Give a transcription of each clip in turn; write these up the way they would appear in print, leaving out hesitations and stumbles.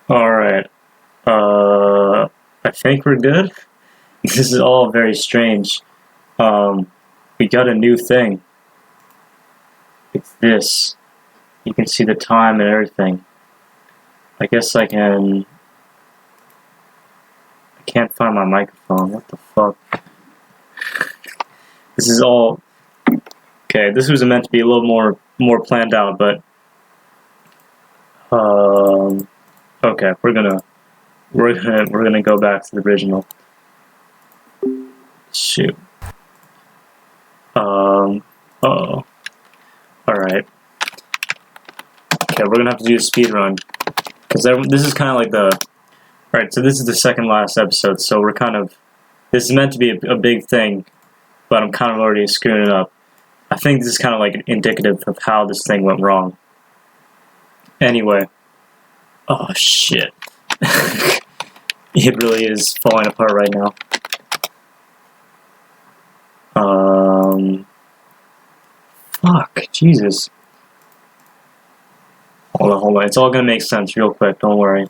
Alright. I think we're good. This is all very strange. We got a new thing. It's this. You can see the time and everything. I guess I can't find my microphone. What the fuck? This is all... Okay, this was meant to be a little more planned out, but... Okay, we're gonna go back to the original. Shoot. Uh-oh. Alright. Okay, we're gonna have to do a speed run. Because this is kind of like the... Alright, so this is the second last episode, so we're kind of... This is meant to be a big thing, but I'm kind of already screwing it up. I think this is kind of like indicative of how this thing went wrong. Anyway. Oh, shit. It really is falling apart right now. Fuck, Jesus. Hold on. It's all gonna make sense real quick, don't worry.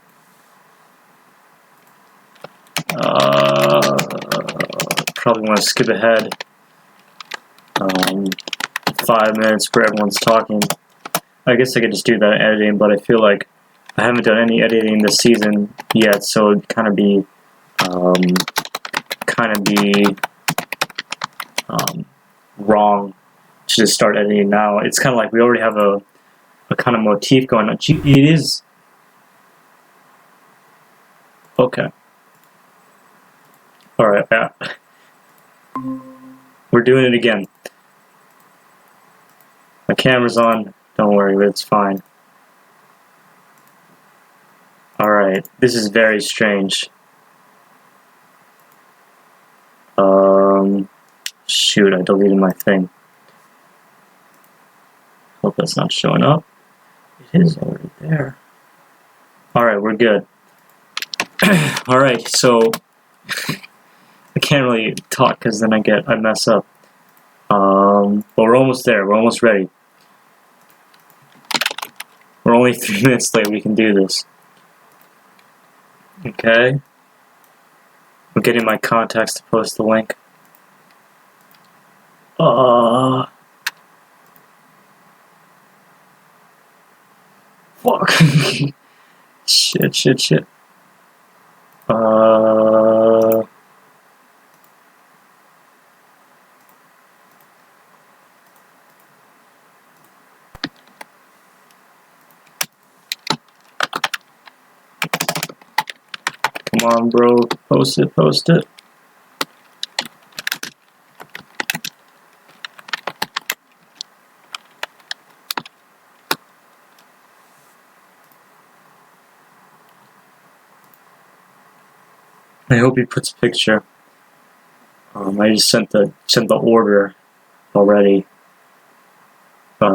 Probably want to skip ahead. 5 minutes where everyone's talking. I guess I could just do that editing, but I feel like I haven't done any editing this season yet, so it'd kind of be wrong to just start editing now. It's kind of like we already have a kind of motif going on. It is... Okay. Alright, yeah. We're doing it again. My camera's on. Don't worry, it's fine. Alright, this is very strange. Shoot, I deleted my thing. Hope that's not showing up. It is already there. Alright, we're good. Alright, so... I can't really talk because then I mess up. But we're almost there. We're almost ready. We're only 3 minutes late. We can do this. Okay. I'm getting my contacts to post the link. Fuck. Shit. Come on, bro. Post it. I hope he puts a picture. I just sent the order already. I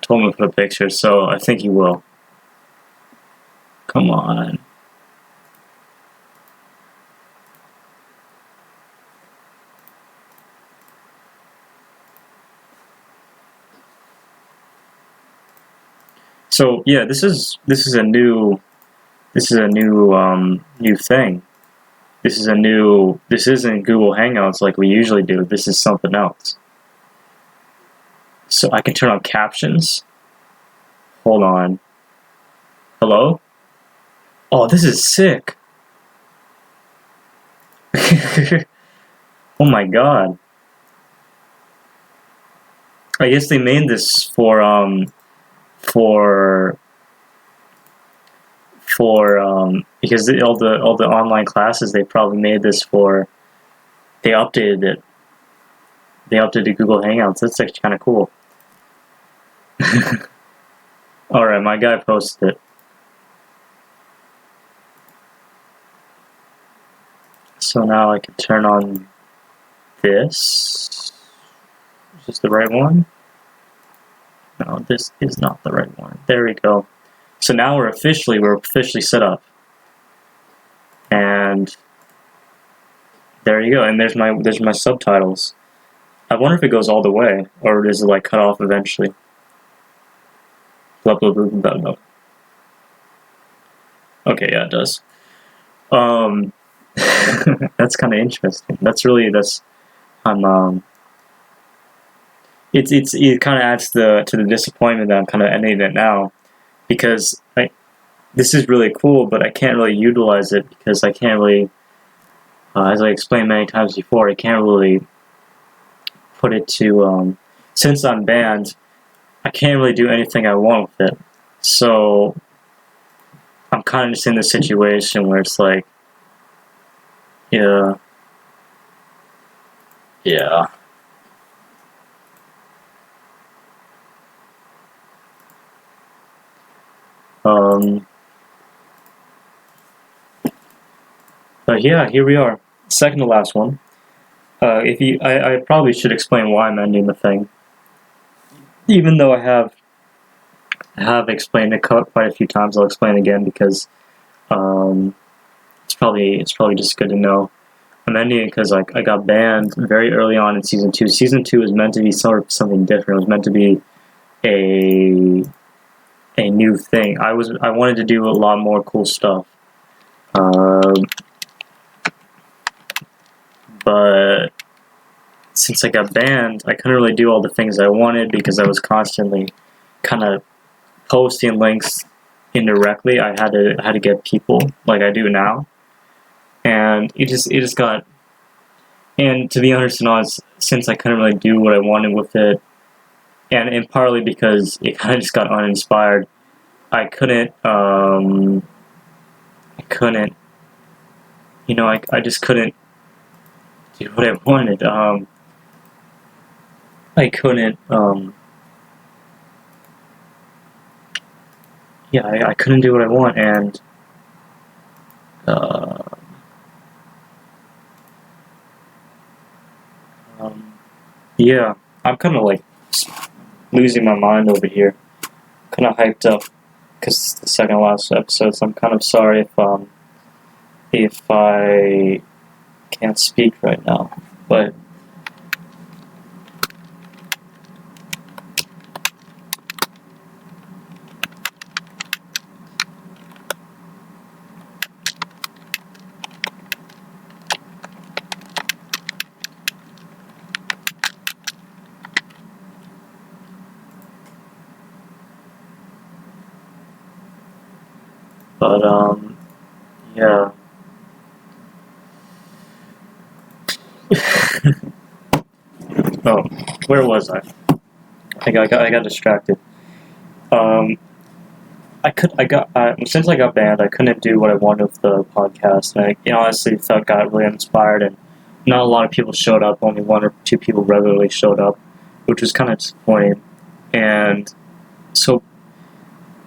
told him to put a picture, so I think he will. Come on. So yeah, this is a new thing. This isn't Google Hangouts like we usually do. This is something else. So I can turn on captions. Hold on. Hello? Oh, this is sick. Oh my god. I guess they made this for because all the online classes, they probably made this for, they updated it. They updated Google Hangouts. That's actually kind of cool. Alright, my guy posted it. So now I can turn on this. Is this the right one? No, this is not the right one. There we go. So now we're officially set up. And there you go. And there's my subtitles. I wonder if it goes all the way, or is it like cut off eventually? Blah, blah, blah, blah, blah. Okay, yeah, it does. That's kind of interesting. It kind of adds to the disappointment that I'm kind of ending it now, because this is really cool, but I can't really utilize it because I can't really, as I explained many times before, I can't really put it to, since I'm banned, I can't really do anything I want with it. So I'm kind of just in this situation where it's like, yeah. But yeah, here we are. Second to last one. I probably should explain why I'm ending the thing, even though I have explained it quite a few times. I'll explain again because it's probably just good to know. I'm ending it because I got banned very early on in season 2. Season 2 was meant to be sort of something different. It was meant to be a new thing. I wanted to do a lot more cool stuff. But since I got banned, I couldn't really do all the things I wanted because I was constantly kind of posting links indirectly. I had to get people like I do now, and it just got. And to be honest, since I couldn't really do what I wanted with it, and partly because it kind of just got uninspired, I couldn't. I just couldn't do what I wanted. I couldn't. I couldn't do what I want, and yeah, I'm kind of like losing my mind over here. Kind of hyped up because it's the second last episode, so I'm kind of sorry if I can't speak right now, but. Yeah. Oh, where was I? I got distracted. Since I got banned, I couldn't do what I wanted with the podcast, and I honestly got really uninspired, and not a lot of people showed up. Only 1 or 2 people regularly showed up, which was kind of disappointing. And so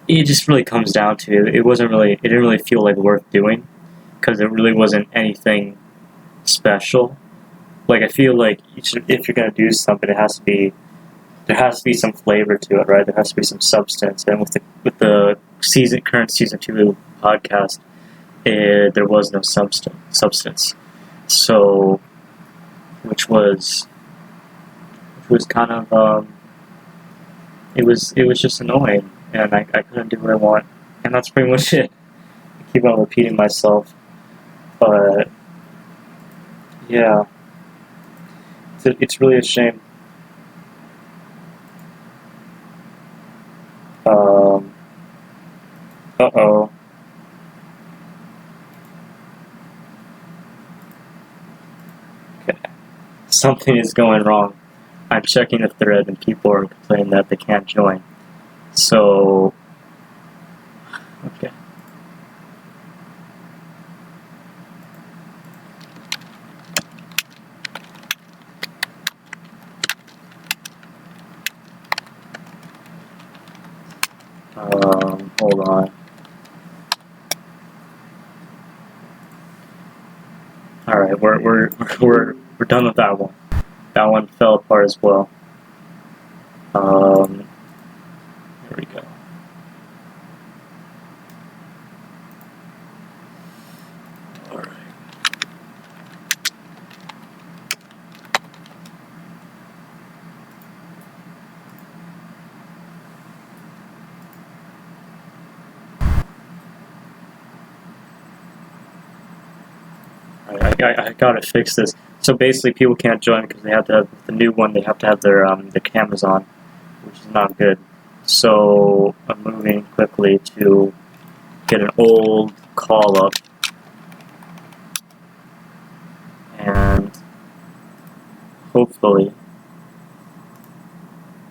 it just really comes down to it. It didn't really feel like worth doing because it really wasn't anything special. Like I feel like if you're gonna do something, there has to be some flavor to it, right? There has to be some substance. And with the current season 2 podcast, there was no substance. So, which was kind of it was just annoying, and I couldn't do what I want, and that's pretty much it. I keep on repeating myself, but yeah, it's really a shame. Uh-oh. Okay. Something is going wrong. I'm checking the thread and people are complaining that they can't join. So, okay. Hold on. Alright, we're done with that one. That one fell apart as well. Here we go. Alright. I gotta fix this. So basically, people can't join because they have to have the new one. They have to have their cameras on, which is not good. So I'm moving quickly to get an old call up, and hopefully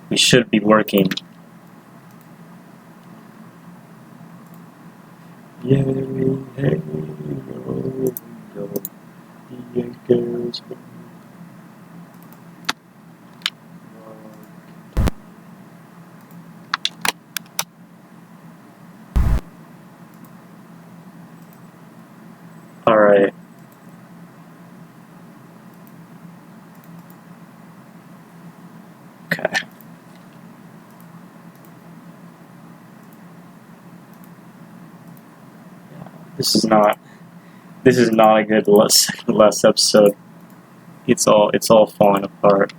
we should be working. Yay, hey, go, go, the Yankees. Alright. Okay. This is not a good last episode. It's all falling apart.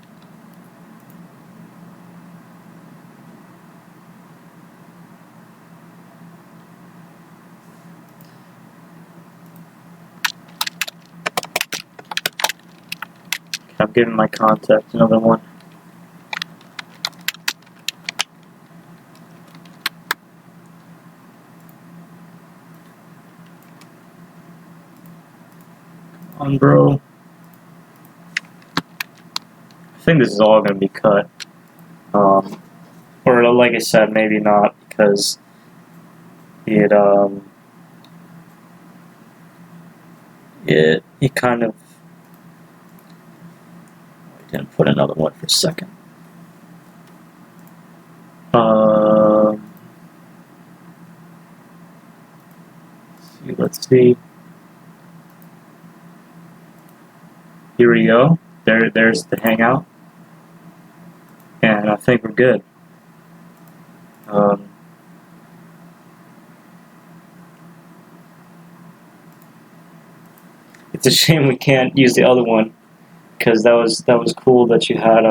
I'm giving my contact another one. Come on, bro. I think this is all going to be cut. Or like I said, maybe not, because it kind of... I didn't put another one for a second. Let's see. Here we go. There's the hangout. And I think we're good. It's a shame we can't use the other one, because that was cool that you had.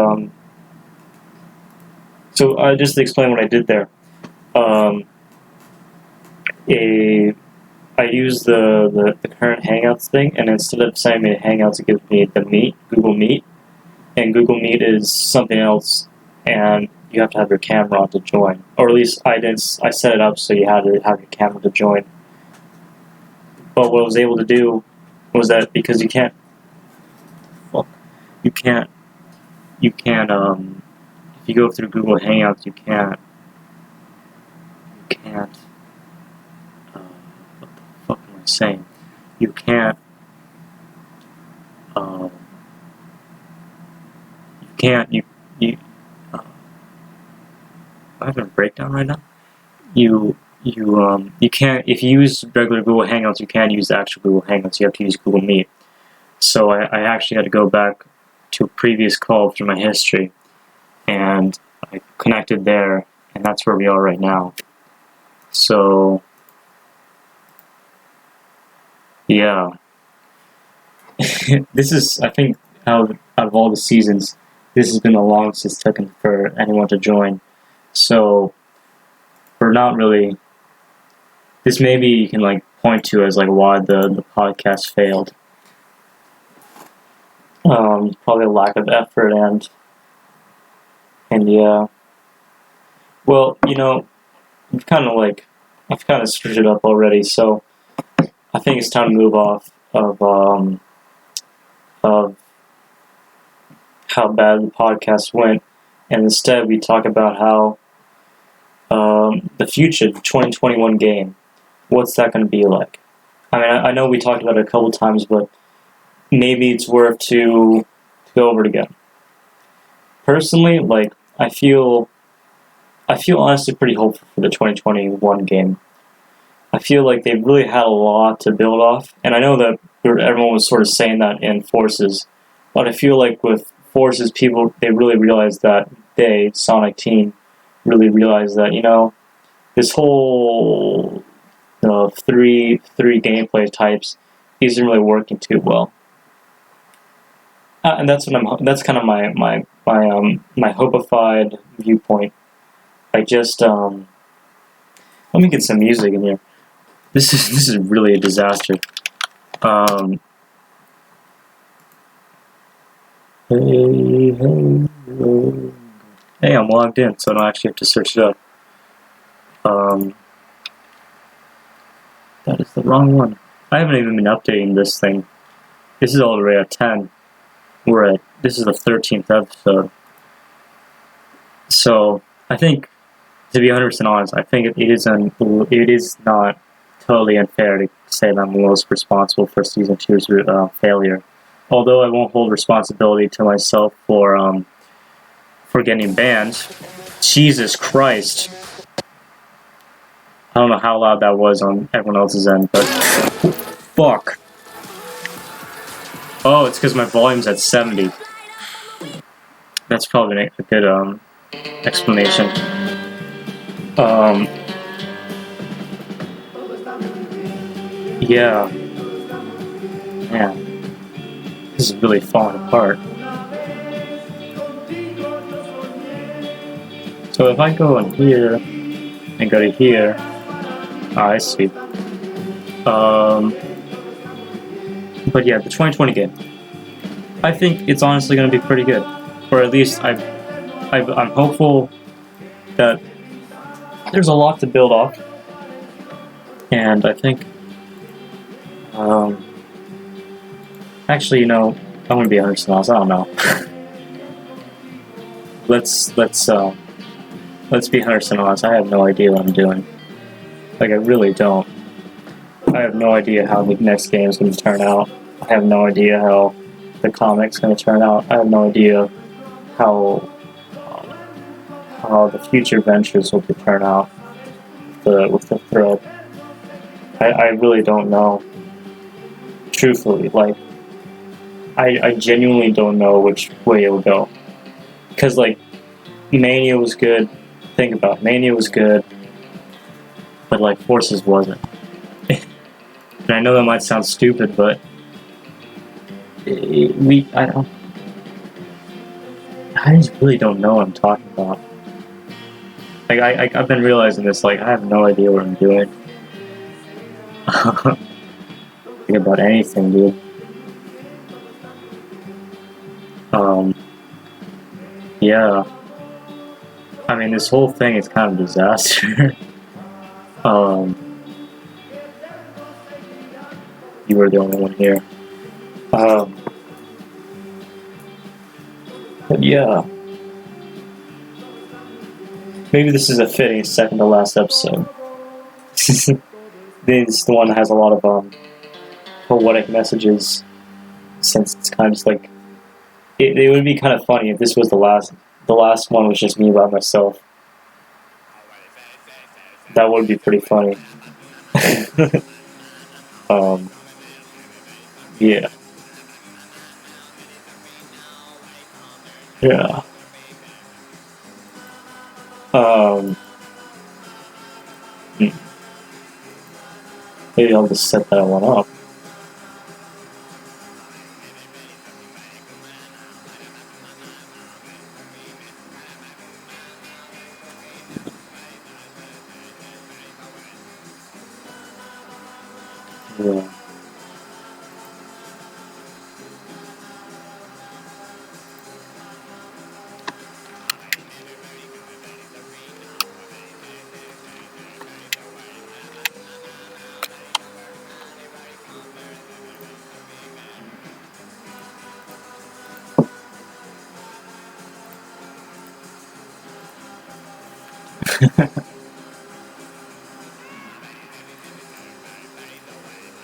So just to explain what I did there. I used the current Hangouts thing, and instead of sending me Hangouts, it gives me the Google Meet, and Google Meet is something else, and you have to have your camera on to join, or at least I set it up so you had to have your camera to join. But what I was able to do was that because you can't, if you go through Google Hangouts, you can't. What the fuck am I saying? You can't. I have a breakdown right now. You can't, if you use regular Google Hangouts, you can't use the actual Google Hangouts. You have to use Google Meet. So I actually had to go back to a previous call through my history, and I connected there, and that's where we are right now. So yeah, this is, I think, out of all the seasons, this has been the longest it's taken for anyone to join. So we're not really. This maybe you can like point to as like why the podcast failed. Probably a lack of effort and yeah. Well, I've kind of screwed it up already, so I think it's time to move off of how bad the podcast went, and instead we talk about how the future, the 2021 game, what's that going to be like? I mean, I know we talked about it a couple times, but maybe it's worth to go over it again. Personally, like, I feel honestly pretty hopeful for the 2021 game. I feel like they really had a lot to build off, and I know that everyone was sort of saying that in Forces, but I feel like with Forces, they really realized that Sonic Team, really realized that, this whole three gameplay types isn't really working too well. And that's kind of my hopified viewpoint. I just let me get some music in here. This is really a disaster. Hey, hey, oh. Hey, I'm logged in, so I don't actually have to search it up. That is the wrong one. I haven't even been updating this thing. This is already at 10. This is the 13th episode. So, I think, to be 100% honest, I think it is not totally unfair to say that I'm most responsible for Season 2's failure. Although I won't hold responsibility to myself for getting banned. Jesus Christ. I don't know how loud that was on everyone else's end, but... Fuck. Oh, it's because my volume's at 70. That's probably a good, explanation. Yeah. Man. This is really falling apart. So if I go in here, and go to here... I see. But yeah, the 2020 game. I think it's honestly going to be pretty good. Or at least I'm hopeful that there's a lot to build off. And I think... actually, you know, I'm going to be 100% honest, I don't know. Let's be 100% honest, I have no idea what I'm doing. Like, I really don't. I have no idea how the next game is going to turn out. I have no idea how the comic's going to turn out. I have no idea how the future ventures will turn out with the thread. I really don't know. Truthfully, like, I genuinely don't know which way it will go. Because, like, Mania was good. Think about it. Mania was good. But, like, Forces wasn't. And I know that might sound stupid, but I just really don't know what I'm talking about. Like, I've been realizing this, like, I have no idea what I'm doing. Think about anything, dude. Yeah. I mean, this whole thing is kind of a disaster. You were the only one here. But yeah. Maybe this is a fitting second to last episode. This is the one that has a lot of poetic messages, since it's kind of just like it would be kind of funny if this was the last one was just me by myself. That would be pretty funny. Yeah. Yeah. Maybe I'll just set that one up. Yeah.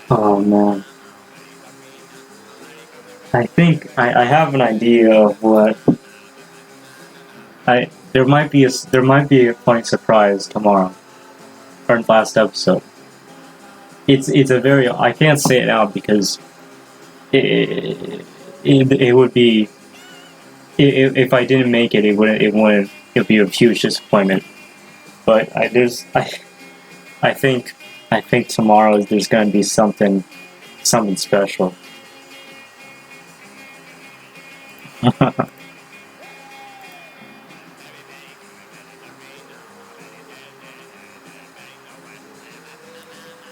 Oh man. I think I have an idea of what there might be a funny surprise tomorrow, or last episode. It's a very, I can't say it now because it would be, if I didn't make it, it would be a huge disappointment. But I think tomorrow there's going to be something special.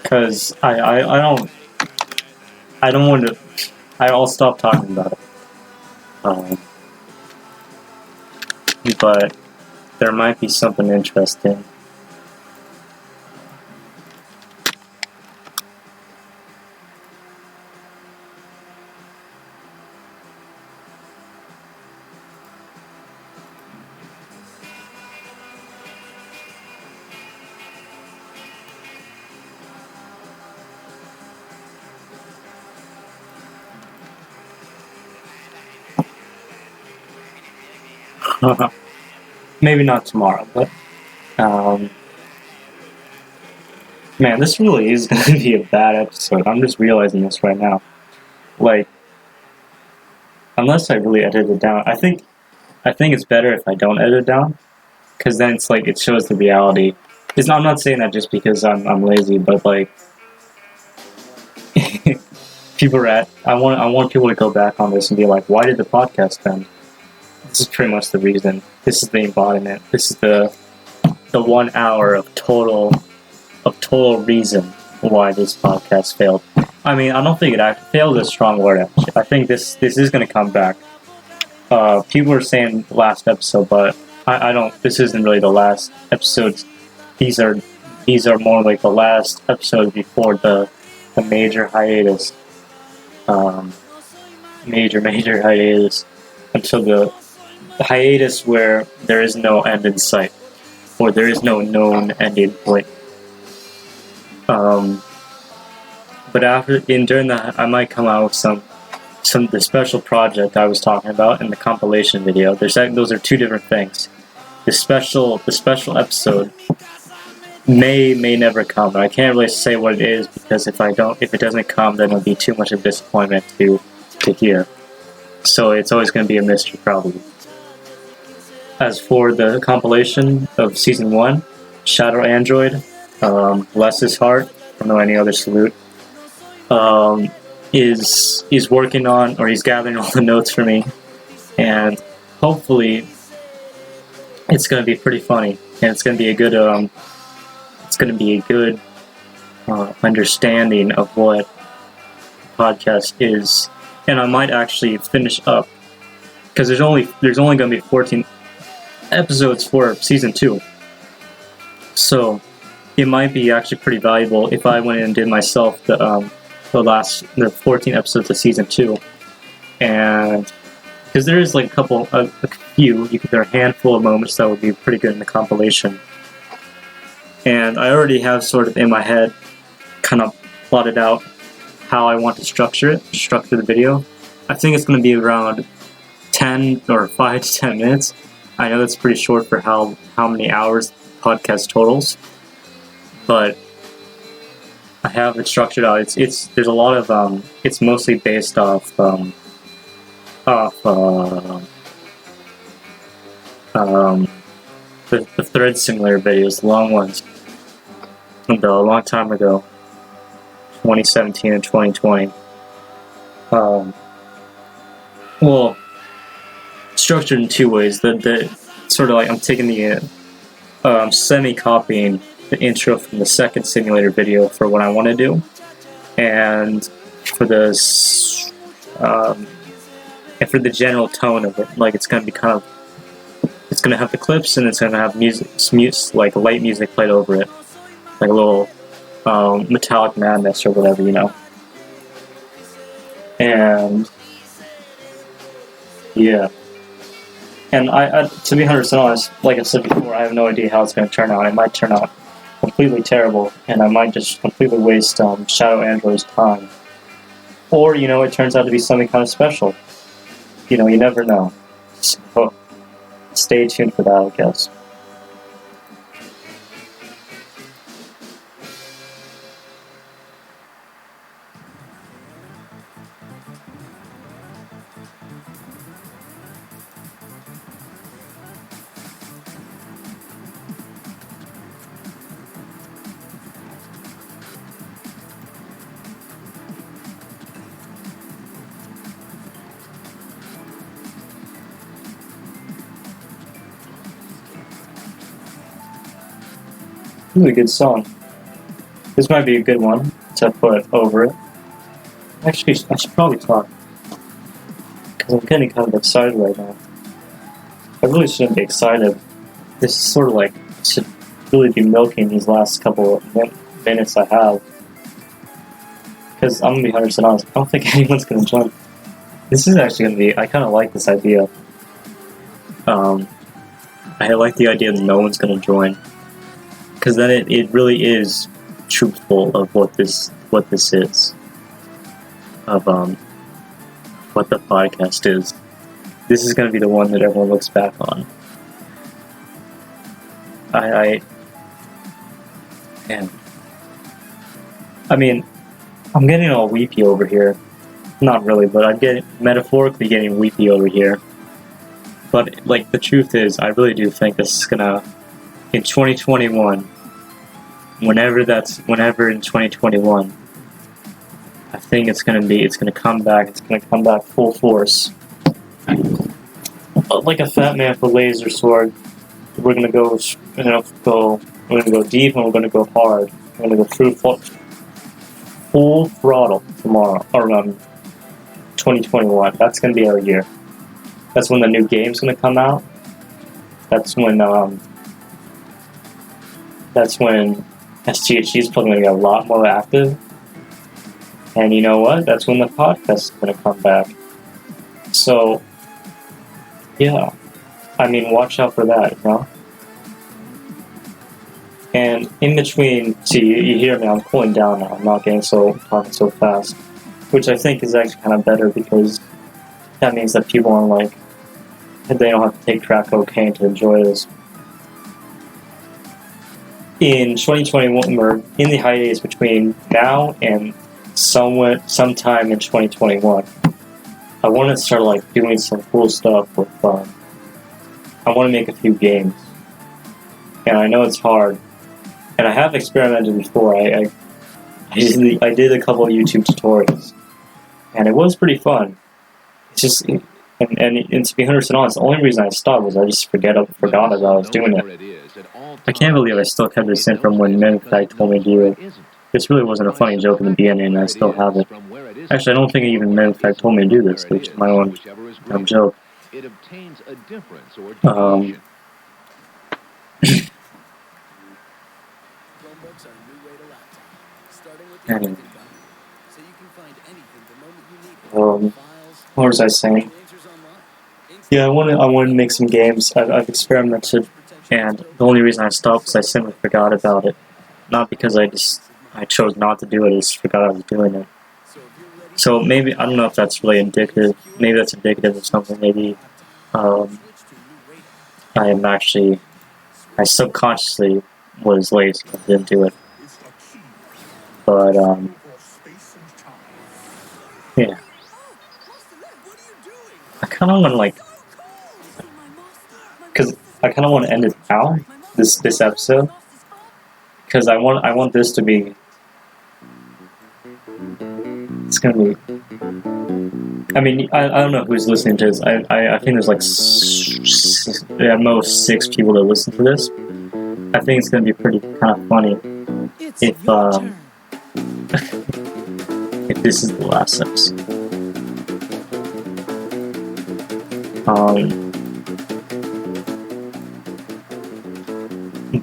Because I don't want to. I'll stop talking about it. But there might be something interesting. Maybe not tomorrow, but man, this really is going to be a bad episode. I'm just realizing this right now. Like, unless I really edit it down, I think it's better if I don't edit it down, because then it's like it shows the reality. I'm not saying that just because I'm lazy, but like people are at. I want people to go back on this and be like, why did the podcast end? This is pretty much the reason. This is the embodiment. This is the 1 hour of total reason why this podcast failed. I mean, I don't think it actually failed is a strong word. Actually, I think this is going to come back. People are saying last episode, but I don't. This isn't really the last episodes. These are more like the last episodes before the major hiatus. Major hiatus until the hiatus where there is no end in sight, or there is no known ending point. But during that, I might come out with the special project I was talking about in the compilation video. Those are two different things. The special episode may never come. I can't really say what it is, because if it doesn't come, then it'll be too much of a disappointment to hear. So it's always going to be a mystery, probably. As for the compilation of Season 1, Shadow Android, bless his heart, I don't know any other salute, is working on, or he's gathering all the notes for me, and hopefully it's going to be pretty funny, and it's going to be a good understanding of what the podcast is. And I might actually finish up, because there's only going to be 14 episodes for Season 2, so it might be actually pretty valuable if I went in and did myself the 14 episodes of Season 2, and because there is like there are a handful of moments that would be pretty good in the compilation, and I already have sort of in my head kind of plotted out how I want to structure the video. I think it's going to be around 10 or 5 to 10 minutes. I know that's pretty short for how many hours the podcast totals, but I have it structured out. There's a lot of it's mostly based off the thread simulator videos, the long ones, from a long time ago, 2017 and 2020. Well, structured in two ways. The sort of like I'm taking the semi-copying the intro from the second simulator video for what I want to do, and for the general tone of it. Like, it's going to be it's going to have the clips, and it's going to have music, like light music played over it, like a little Metallic Madness or whatever, and yeah. And I to be 100% honest, like I said before, I have no idea how it's going to turn out. It might turn out completely terrible, and I might just completely waste Shadow Android's time. Or, it turns out to be something kind of special. You never know. So, stay tuned for that, I guess. This is a good song. This might be a good one to put over it. Actually, I should probably talk. because I'm getting kind of excited right now. I really shouldn't be excited. This is sort of like, should really be milking these last couple of minutes I have. Because I'm going to be 100% honest, I don't think anyone's going to join. This is actually going to be, I kind of like this idea. I like the idea that no one's going to join. Because then it really is truthful of what this is. Of what the podcast is. This is going to be the one that everyone looks back on. I mean, I'm getting all weepy over here. Not really, but I'm metaphorically getting weepy over here. But, like, the truth is, I really do think this is gonna, in 2021, whenever in 2021, I think it's gonna come back full force. Like a fat man with a laser sword, we're gonna go deep and we're gonna go hard. We're gonna go full throttle tomorrow, or 2021. That's gonna be our year. That's when the new game's gonna come out. That's when sthg is probably gonna get a lot more active. And you know what? That's when the podcast is gonna come back. So, yeah. I mean, watch out for that, you know? And in between, see, you hear me, I'm cooling down now. I'm not talking so fast. Which I think is actually kind of better because that means that people aren't like, they don't have to take crack cocaine to enjoy this. In 2021, or in the hiatus between now and sometime in 2021, I want to start like doing some cool stuff with I want to make a few games, and I know it's hard, and I have experimented before. I did a couple of YouTube tutorials, and it was pretty fun. It's just, and to be 100% honest, the only reason I stopped was I just forgot about I was doing it. I can't believe I still kept this in from when Memphag told me to do it. This really wasn't a funny joke in the beginning, and I still have it. Actually, I don't think even Memphag told me to do this. It's my own joke. Anyway. What was I saying? Yeah, I want to make some games. I've experimented, and the only reason I stopped is I simply forgot about it. Not because I chose not to do it, I just forgot I was doing it. So maybe, I don't know if that's really indicative. Maybe that's indicative of something. Maybe I subconsciously was lazy and didn't do it. But, yeah. I kind of want to, like, because I kind of want to end it now, this episode, because I want this to be, it's gonna be, I mean, I don't know who's listening to this. I think there's like at most 6 people that listen to this. I think it's gonna be pretty kind of funny if if this is the last episode.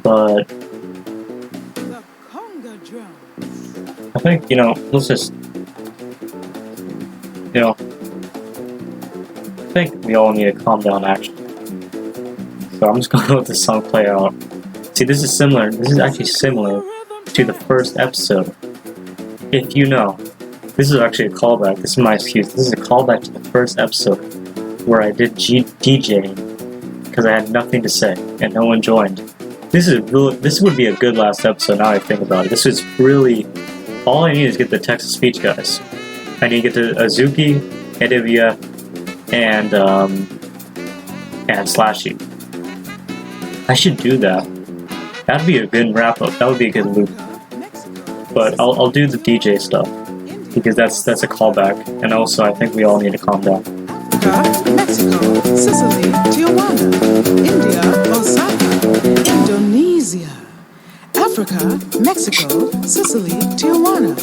But I think, let's just, I think we all need to calm down, actually. So I'm just going to let this song play out. See, this is actually similar to the first episode. If you know, this is actually a callback. This is my excuse. This is a callback to the first episode where I did DJing because I had nothing to say and no one joined. This would be a good last episode now I think about it. This is really, all I need is get the text-to-speech guys. I need to get to Azuki, AWF, and Slashy. I should do that. That'd be a good wrap-up. That would be a good loop. But I'll do the DJ stuff because that's a callback, and also I think we all need to calm down. Mexico, Sicily, Tijuana, India, Osaka, Indonesia. Africa, Mexico, Sicily, Tijuana,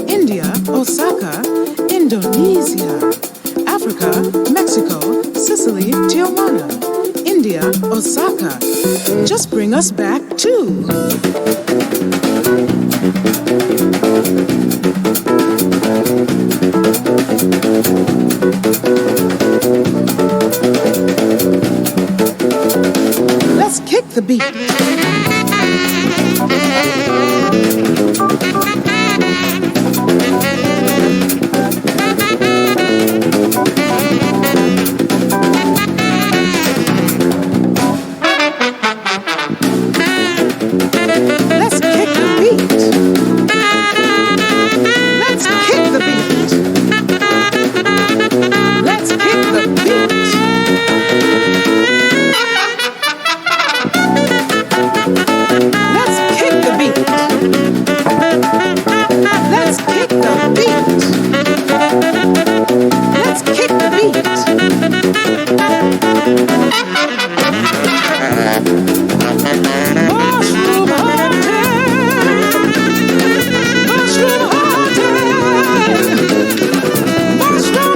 India, Osaka, Indonesia. Africa, Mexico. India, Osaka. Just bring us back too. Let's kick the beat. Let's kick the beat. Let's kick the beat. Let's kick the beat. Let's kick the beat. Let's kick the beat. Let's kick the beat. Mushroom hunting. Mushroom hunting. Mushroom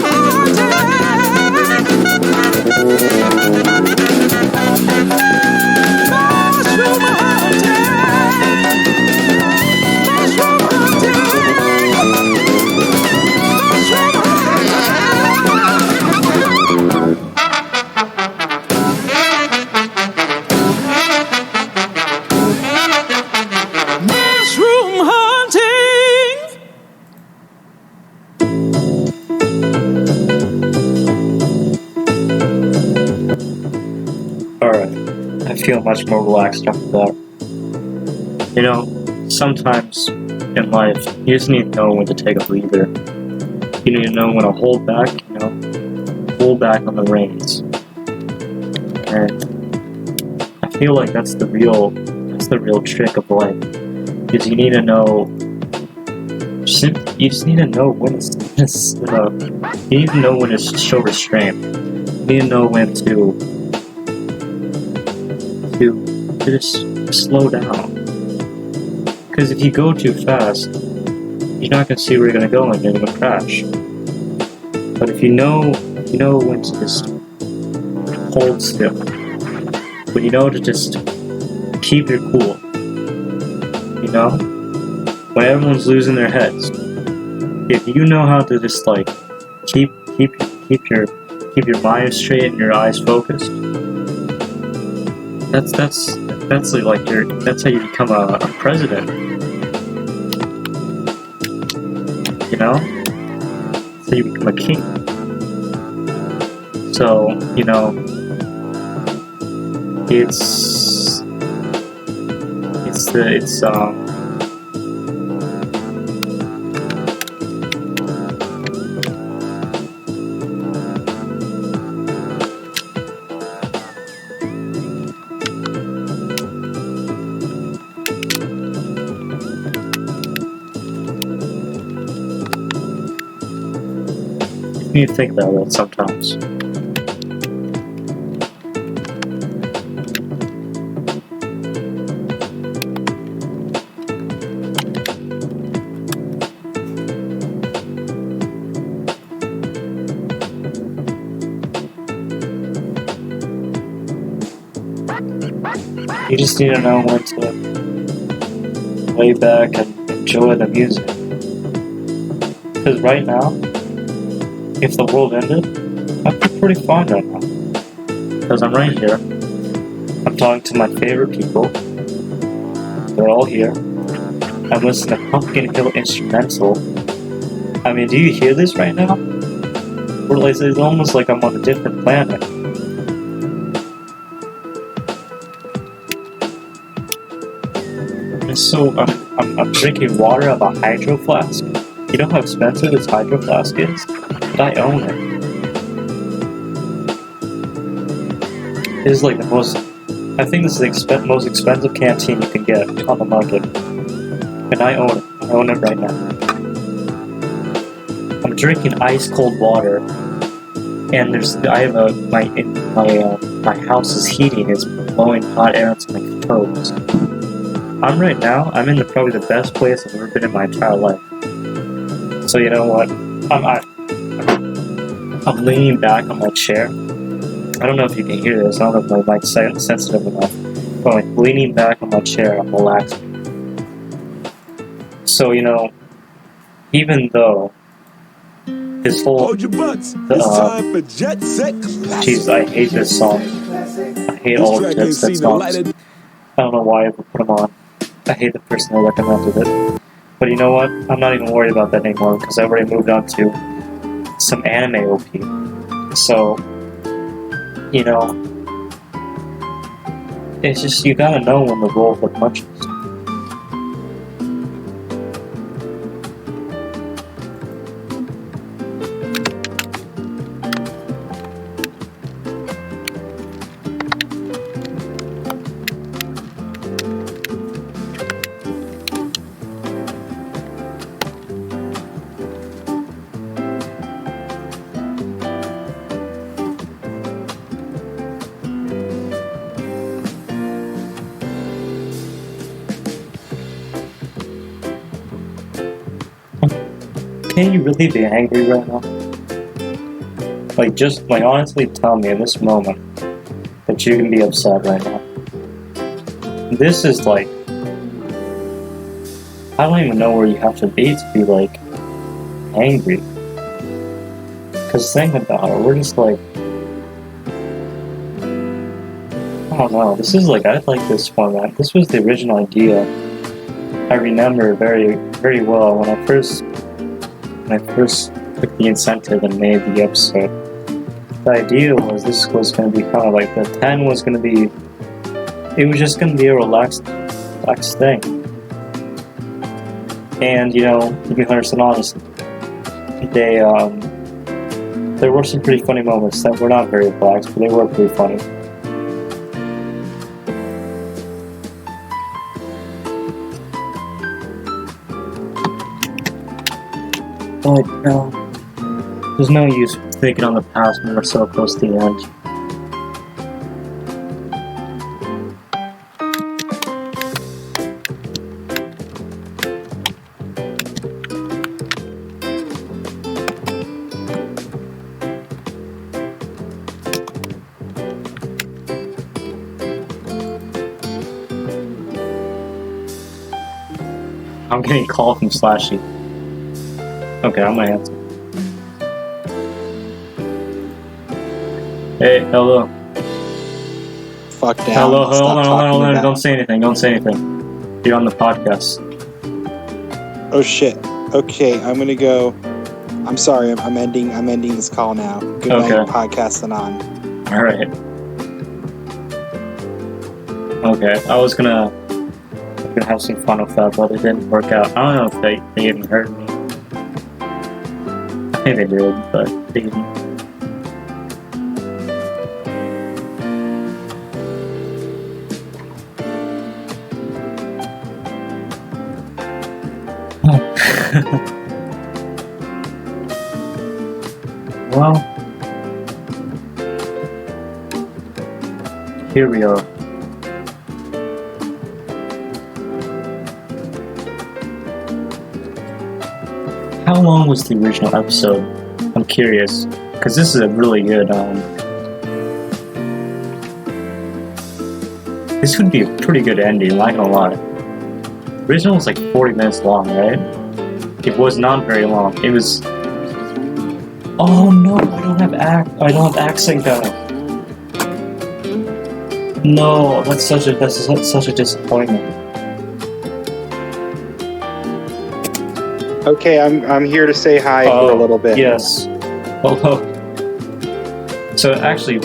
Alright, I feel much more relaxed after that. You know, sometimes in life, you just need to know when to take a breather. You need to know when to hold back, hold back on the reins. And I feel like that's the real trick of life. Is you need to know, you just need to know when to, you need to know when to show restraint. You need to know when to just slow down. Because if you go too fast, you're not going to see where you're going to go and you're going to crash. But if you know when to just hold still, when you know to just keep your cool, when everyone's losing their heads, if you know how to just keep your mind straight and your eyes focused, that's how you become a president. That's how you become a king. So, you need to think about that sometimes. You just need to know when to lay back and enjoy the music. Because right now, if the world ended, I'd be pretty fine right now. Because I'm right here. I'm talking to my favorite people. They're all here. I'm listening to Pumpkin Hill Instrumental. I mean, do you hear this right now? It's almost like I'm on a different planet. And so I'm drinking water out of a hydro flask. You know how expensive this hydro flask is? But I own it. It is like the most... I think this is the most expensive canteen you can get on the market. And I own it. I own it right now. I'm drinking ice cold water. And my house's heating is blowing hot air into my toes. I'm in probably the best place I've ever been in my entire life. So you know what? I'm leaning back on my chair, I don't know if you can hear this. I don't know if my mic's sensitive enough. But like leaning back on my chair, I'm relaxing. So, even though this whole... Hold your butts. It's time for Jet Set Classic. Jeez, I hate this song. I hate all of Jet Set songs. I don't know why I ever put them on. I hate the person that recommended it. But you know what? I'm not even worried about that anymore because I already moved on to some anime OP. So, it's just you gotta know when the roll with munches. Can you really be angry right now? Just honestly tell me in this moment that you can be upset right now. This is I don't even know where you have to be angry. Because think about it, we're just I don't know, this is I like this format. This was the original idea. I remember very, very well when I first took the incentive and made the episode. The idea was this was going to be kind of the 10 was going to be, it was just going to be a relaxed thing. And, to be 100% honest, there were some pretty funny moments that were not very relaxed, but they were pretty funny. But, there's no use thinking on the past when we're so close to the end. I'm getting a call from Slashy. Okay, I'm gonna answer. Hey, hello. Fuck down. Hello, hold on. Don't say anything. You're on the podcast. Oh shit. Okay, I'm gonna go. I'm sorry. I'm ending this call now. Good night, podcasting on. All right. Okay, I was gonna have some fun with that, but it didn't work out. I don't know if they even heard me. I think they did, but they didn't. Well, here we are. How long was the original episode? I'm curious, because this is a really good, this would be a pretty good ending, not gonna lie. The original was 40 minutes long, right? It was not very long. It was... Oh no, I don't have accent guy. No, that's such a disappointment. Okay, I'm here to say hi for a little bit. Yes. Hello. So actually,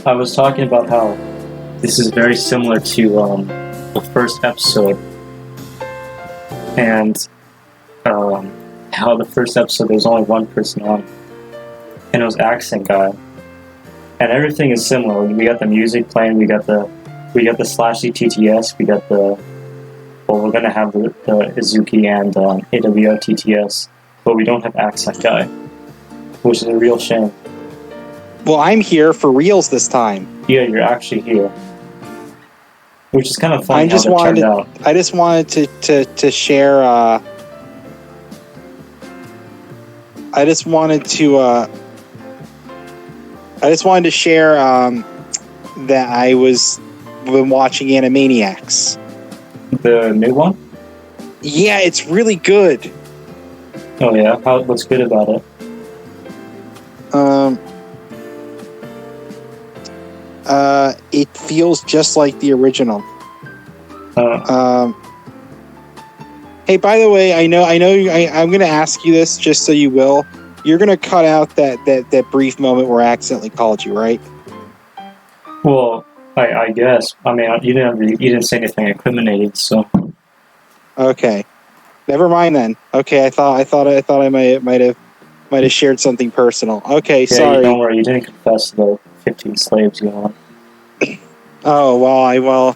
I was talking about how this is very similar to the first episode, and how the first episode there was only one person on, and it was Accent Guy, and everything is similar. We got the music playing, we got the Slashy TTS, we got the... Well, we're gonna have the Izuki and AWO TTS, but we don't have Accent Guy, which is a real shame. Well, I'm here for reals this time. Yeah, you're actually here, which is kind of funny how that turned out. I just wanted to share. I just wanted to I just wanted to share that I been watching Animaniacs. The new one? Yeah, it's really good. Oh yeah, what's good about it? It feels just like the original. Hey, by the way, I'm going to ask you this just so you will. You're going to cut out that brief moment where I accidentally called you, right? Well, I guess. I mean, you didn't say anything incriminating, so. Okay, never mind then. Okay, I thought I might have shared something personal. Okay, Yeah, sorry. don't worry. You didn't confess to the 15 slaves you want. Oh well,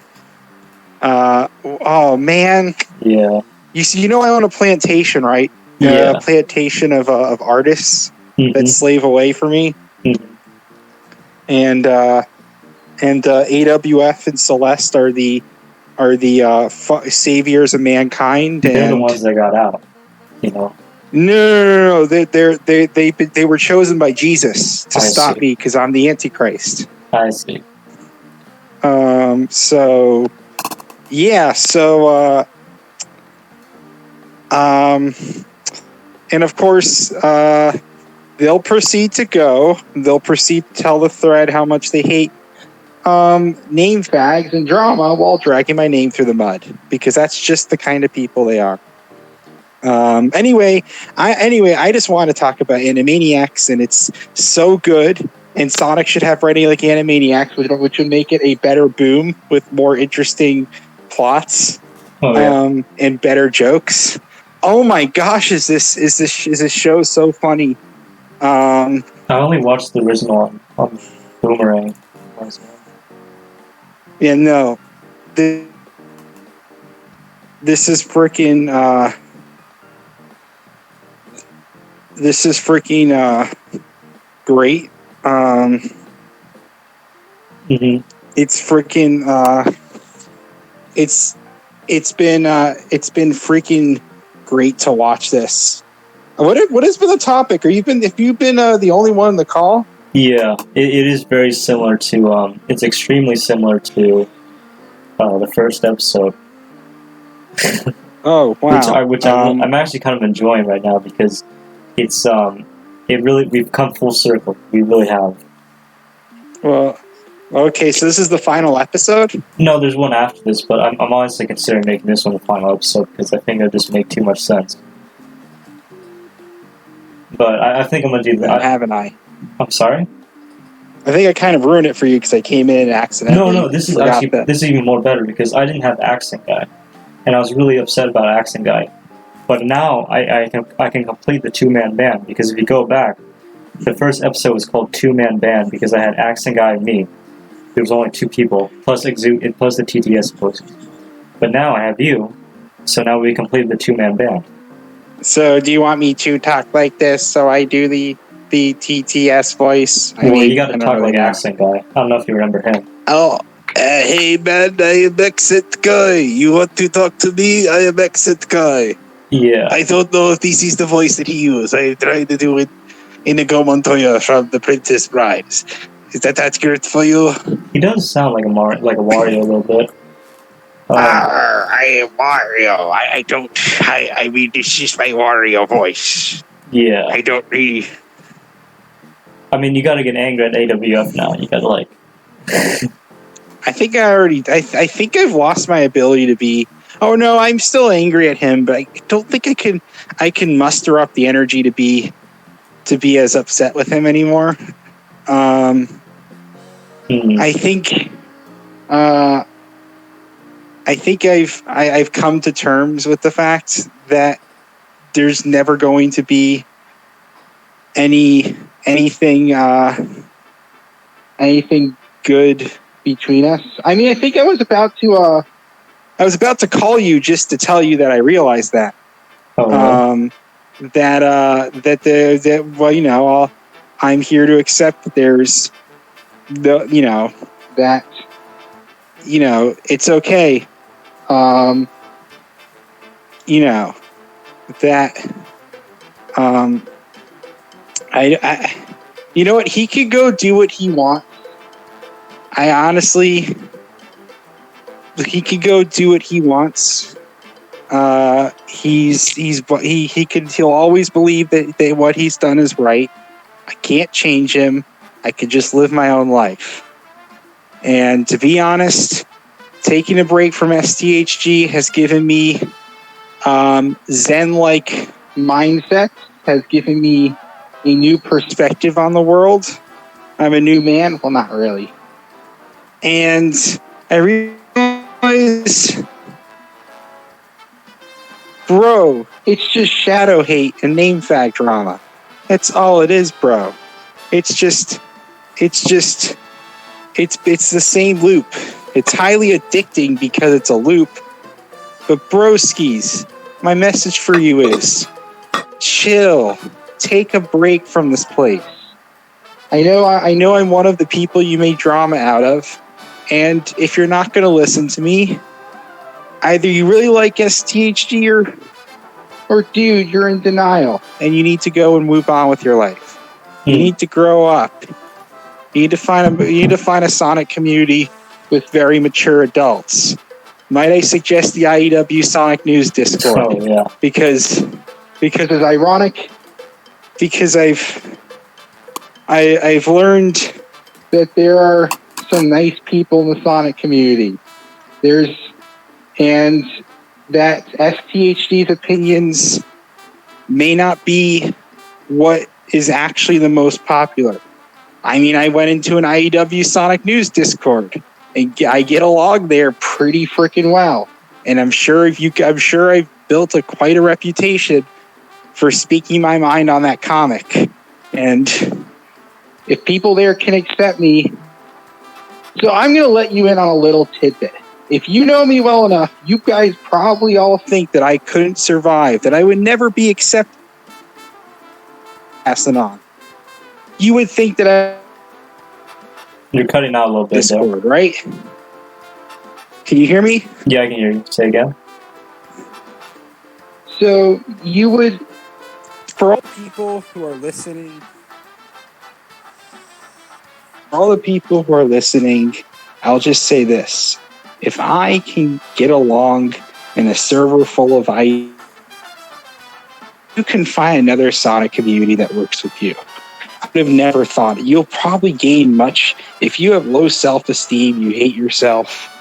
oh man. Yeah. You know I own a plantation, right? Yeah. A plantation of artists Mm-hmm. that slave away for me. Mm-hmm. And AWF and Celeste are the saviors of mankind. They're the ones that got out, you know. No. They were chosen by Jesus to stop me because I'm the Antichrist. I see. So yeah. So and of course they'll proceed to go. They'll proceed to tell the thread how much they hate name fags and drama while dragging my name through the mud, because that's just the kind of people they are. Anyway, I just want to talk about Animaniacs, and it's so good. And Sonic should have writing like Animaniacs, which would make it a better Boom with more interesting plots. Oh, yeah. And better jokes. Oh my gosh, is this show so funny? I only watched the original on Boomerang. Yeah, no. This is freaking great. Mm-hmm. It's freaking it's been freaking great to watch this. What has been the topic? Have you been the only one on the call? Yeah, it is very similar to it's extremely similar to the first episode. Oh wow! I'm actually kind of enjoying right now, because it's we've come full circle. We really have. Well, okay, so this is the final episode? No, there's one after this, but I'm honestly considering making this one the final episode, because I think it'll just make too much sense. But I think I'm gonna do that. Haven't I? I'm sorry? I think I kind of ruined it for you because I came in accidentally. No, this is even more better, because I didn't have Accent Guy, and I was really upset about Accent Guy. But now I can complete the two-man band, because if you go back, the first episode was called Two-Man Band because I had Accent Guy and me. There was only two people, plus the TTS voices. But now I have you, so now we complete the two-man band. So do you want me to talk like this so I do the TTS voice? You gotta talk like Accent Guy. I don't know if you remember him. Oh, hey man, I am Accent Guy. You want to talk to me? I am Accent Guy. Yeah. I don't know if this is the voice that he used. I tried to do it Inigo Montoya from The Princess Brides. Is that accurate for you? He does sound like a Wario a little bit. I am Wario. I mean, this is my Wario voice. Yeah. I don't really... I mean, you gotta get angry at AWF now. You gotta, like... I think I think I've lost my ability to be... Oh no, I'm still angry at him, but I don't think I can muster up the energy to be as upset with him anymore. I think I've come to terms with the fact that there's never going to be anything good between us. I mean, I think I was about to call you just to tell you that I realized that. Oh, Well, you know, I'm here to accept that there's that it's okay. You know what? He could go do what he wants. He could go do what he wants. He'll always believe that what he's done is right. I can't change him. I could just live my own life. And to be honest, taking a break from sthg has given me Zen-like mindset, has given me a new perspective on the world. I'm a new man. Well, not really. And I realize, bro, it's just shadow hate and name fag drama. That's all it is, bro. It's the same loop. It's highly addicting because it's a loop. But broskies, my message for you is chill. Take a break from this place. I know I'm one of the people you made drama out of. And if you're not going to listen to me, either you really like sthg or dude, you're in denial and you need to go and move on with your life. You need to grow up. You need to find a Sonic community with very mature adults. Might I suggest the IEW Sonic News Discord? Oh yeah. Because it's ironic. Because I've learned that there are some nice people in the Sonic community. And that sthg's opinions may not be what is actually the most popular. I mean, I went into an IEW Sonic News Discord, and I get along there pretty freaking well. And I'm sure I've built quite a reputation for speaking my mind on that comic. And if people there can accept me, so I'm going to let you in on a little tidbit. If you know me well enough, you guys probably all think that I couldn't survive, that I would never be accepted. Passing on. You would think that You're cutting out a little bit, Discord, right? Can you hear me? Yeah, I can hear you. Say again. So you would, for all people who are listening, I'll just say this. If I can get along in a server full of you can find another Sonic community that works with you. I would have never thought it. You'll probably gain much if you have low self-esteem, you hate yourself.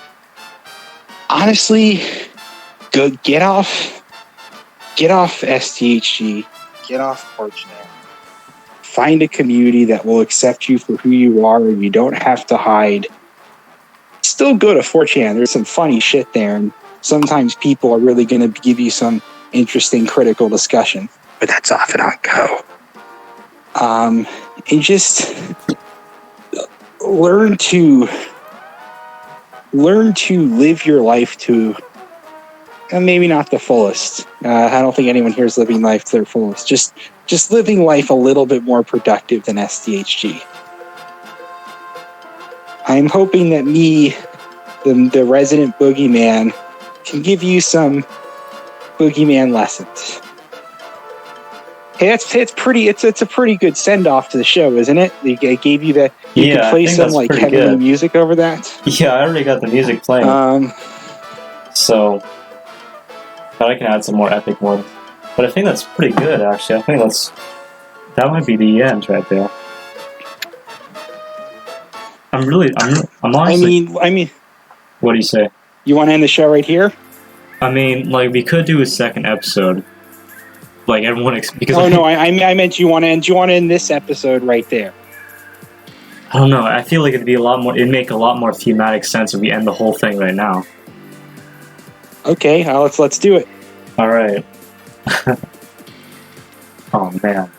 Honestly, go get off sthg, get off Fortune. Find a community that will accept you for who you are, and you don't have to hide. Still go to 4chan. There's some funny shit there, and sometimes people are really going to give you some interesting critical discussion. But that's off and on go. And just learn to live your life to, maybe not the fullest. I don't think anyone here is living life to their fullest. Just living life a little bit more productive than sthg. I'm hoping that me, the resident boogeyman, can give you some boogeyman lessons. Hey, it's a pretty good send off to the show, isn't it? They gave you that. You can play some like heavenly music over that. Yeah, I already got the music playing. So, but I can add some more epic ones. But I think that's pretty good, actually. I think that might be the end right there. I'm honestly. I mean. What do you say? You want to end the show right here? I mean, like, we could do a second episode. Like, everyone... because no, I meant you want to end this episode right there. I don't know. I feel like it'd make a lot more thematic sense if we end the whole thing right now. Okay, let's do it. All right. Oh, man.